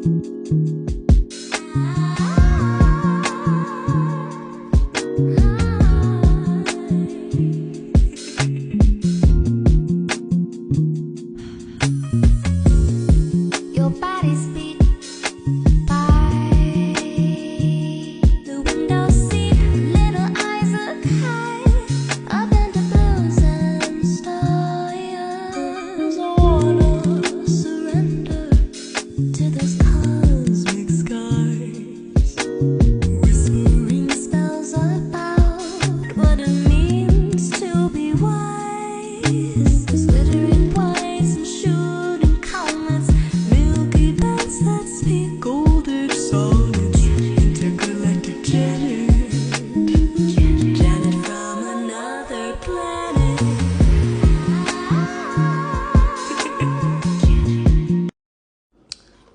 Your body's beat by the window seat. Little eyes look high up in the blues and stars. I wanna surrender to those cosmic skies, whispering spells about what it means to be wise. There's glittering points and shooting comets, milky bands that speak golden sonnets, intergalactic Janet, Janet from another planet.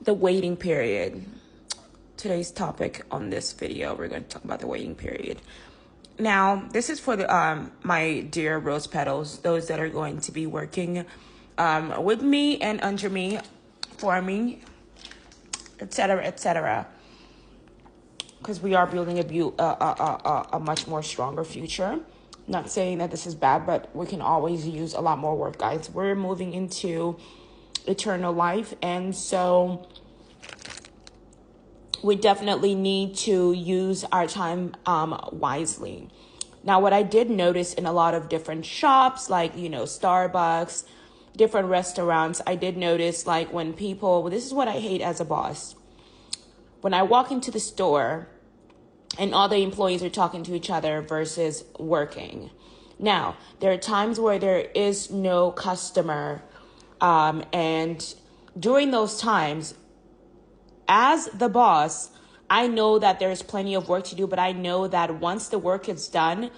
The waiting period. Today's topic on this video, we're going to talk about the waiting period. Now, this is for the my dear rose petals, those that are going to be working with me and under me, for me, etc., etc. Because we are building a much more stronger future. Not saying that this is bad, but we can always use a lot more work, guys. We're moving into eternal life, and so we definitely need to use our time wisely. Now, what I did notice in a lot of different shops, like, Starbucks, different restaurants, I did notice, like, when people, this is what I hate as a boss. When I walk into the store and all the employees are talking to each other versus working. Now, there are times where there is no customer, and during those times, as the boss, I know that there's plenty of work to do, but I know that once the work is done,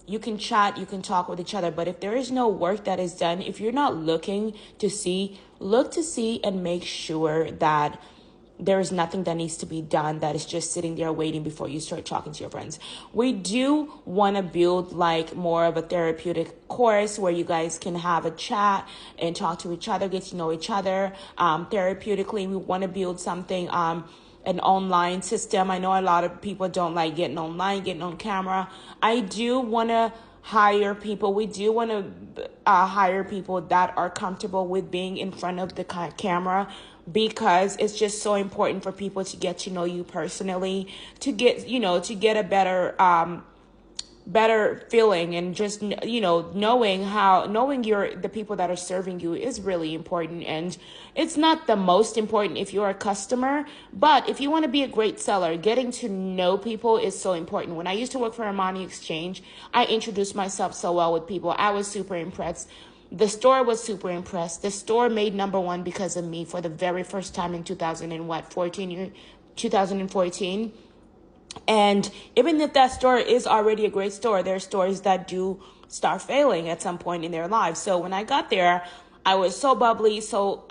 you can chat, you can talk with each other. But if there is no work that is done, if you're not looking to see, look to see and make sure that there is nothing that needs to be done that is just sitting there waiting before you start talking to your friends. We do want to build like more of a therapeutic course where you guys can have a chat and talk to each other, get to know each other. Therapeutically, we want to build something, an online system. I know a lot of people don't like getting online, getting on camera. I do want to hire people. We do want to hire people that are comfortable with being in front of the camera, because it's just so important for people to get to know you personally, to get a better feeling, and just knowing the people that are serving you is really important. And it's not the most important if you're a customer, but if you want to be a great seller, getting to know people is so important. When I used to work for Armani Exchange, I introduced myself so well with people. I was super impressed. The store was super impressed. The store made #1 because of me for the very first time in 2014. And even if that store is already a great store, there are stores that do start failing at some point in their lives. So when I got there, I was so bubbly, so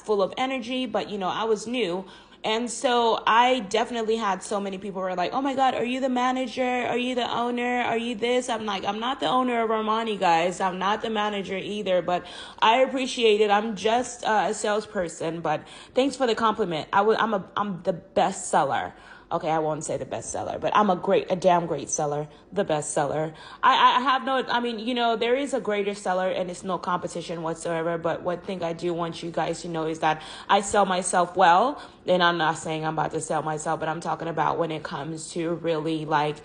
full of energy, but I was new. And so I definitely had so many people who were like, oh my God, are you the manager? Are you the owner? Are you this? I'm like, I'm not the owner of Armani, guys. I'm not the manager either, but I appreciate it. I'm just a salesperson, but thanks for the compliment. I'm the best seller. Okay, I won't say the best seller, but I'm a damn great seller, the best seller. There is a greater seller and it's no competition whatsoever. But one thing I do want you guys to know is that I sell myself well. And I'm not saying I'm about to sell myself, but I'm talking about when it comes to really like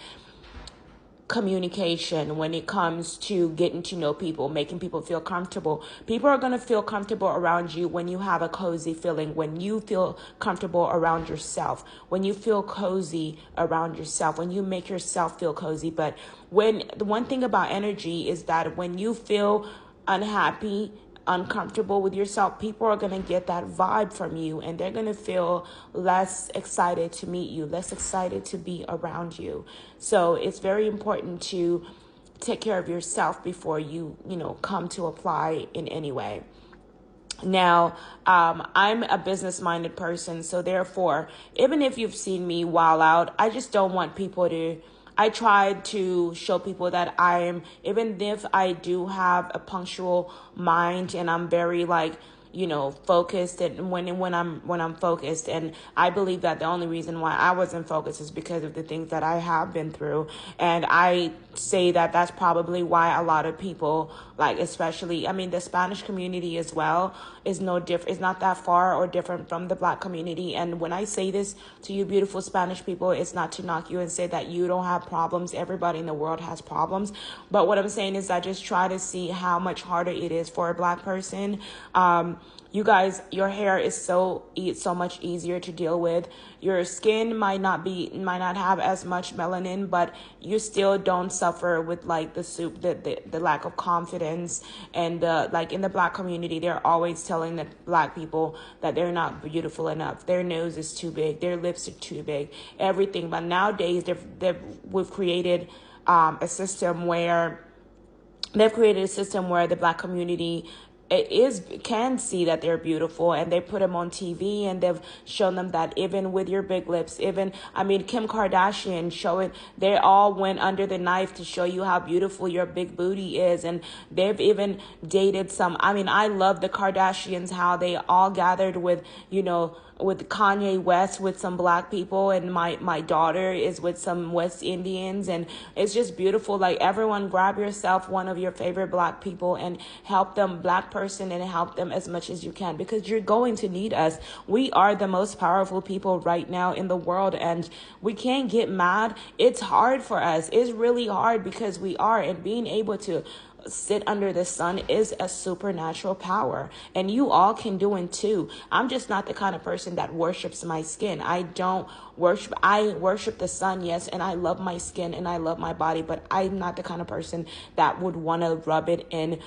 communication, when it comes to getting to know people, making people feel comfortable. People are going to feel comfortable around you when you have a cozy feeling, when you feel comfortable around yourself, when you feel cozy around yourself, when you make yourself feel cozy. But when the one thing about energy is that when you feel unhappy, uncomfortable with yourself, people are going to get that vibe from you, and they're going to feel less excited to meet you, less excited to be around you. So it's very important to take care of yourself before you come to apply in any way. Now, I'm a business-minded person, so therefore, even if you've seen me while out, I just don't want people to. I try to show people that even if I do have a punctual mind and I'm very focused, and when I'm focused. And I believe that the only reason why I wasn't focused is because of the things that I have been through. And I say that that's probably why a lot of people, like, especially, I mean, the Spanish community as well is no different. It's not that far or different from the Black community. And when I say this to you beautiful Spanish people, it's not to knock you and say that you don't have problems. Everybody in the world has problems. But what I'm saying is, I just try to see how much harder it is for a Black person. You guys, your hair is so much easier to deal with. Your skin might not have as much melanin, but you still don't suffer with like the lack of confidence. And like in the Black community, they're always telling the Black people that they're not beautiful enough. Their nose is too big. Their lips are too big. Everything. But nowadays, we've created a system where the Black community can see that they're beautiful, and they put them on TV, and they've shown them that even with your big lips, Kim Kardashian they all went under the knife to show you how beautiful your big booty is. And they've even dated some, I love the Kardashians, how they all gathered with Kanye West with some Black people, and my daughter is with some West Indians, and it's just beautiful. Like, everyone, grab yourself one of your favorite Black people and help them, Black person, and help them as much as you can, because you're going to need us. We are the most powerful people right now in the world, and we can't get mad. It's hard for us. It's really hard because we are, and being able to sit under the sun is a supernatural power, and you all can do it too. I'm just not the kind of person that worships my skin. I worship the sun, yes, and I love my skin and I love my body, but I'm not the kind of person that would want to rub it in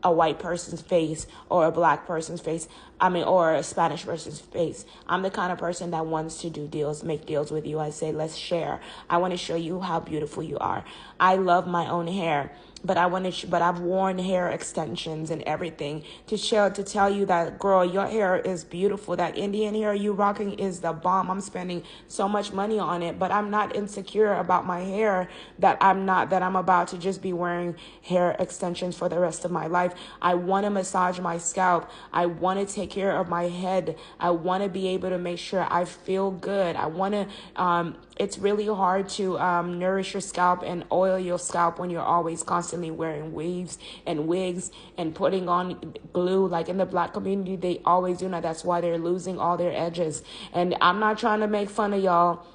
a white person's face or a Black person's face, or a Spanish person's face. I'm the kind of person that wants to do deals, make deals with you. I say, let's share. I want to show you how beautiful you are. I love my own hair, but I've worn hair extensions and everything to tell you that, girl, your hair is beautiful. That Indian hair you rocking is the bomb. I'm spending so much money on it, but I'm not insecure about my hair that I'm about to just be wearing hair extensions for the rest of my life. I want to massage my scalp. I want to take care of my head. I want to be able to make sure I feel good. I want to, it's really hard to nourish your scalp and oil your scalp when you're always constantly wearing weaves and wigs and putting on glue. Like in the Black community, they always do that. That's why they're losing all their edges. And I'm not trying to make fun of y'all.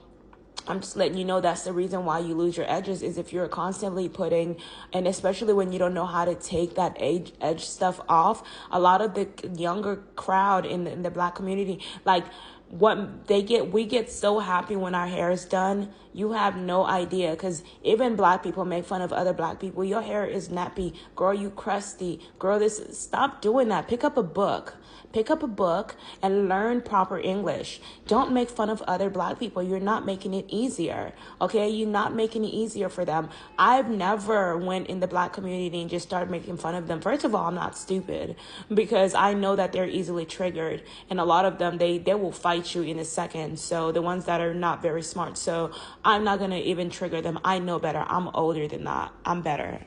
I'm just letting you know that's the reason why you lose your edges, is if you're constantly putting, and especially when you don't know how to take that edge stuff off. A lot of the younger crowd in the Black community, like, we get so happy when our hair is done. You have no idea, because even Black people make fun of other Black people. Your hair is nappy, girl, you crusty, girl, stop doing that. Pick up a book and learn proper English. Don't make fun of other Black people. You're not making it easier. Okay, you're not making it easier for them. I've never went in the Black community and just started making fun of them. First of all, I'm not stupid, because I know that they're easily triggered, and a lot of them, they will fight you in a second. So the ones that are not very smart, so I'm not gonna even trigger them. I know better. I'm older than that. I'm better.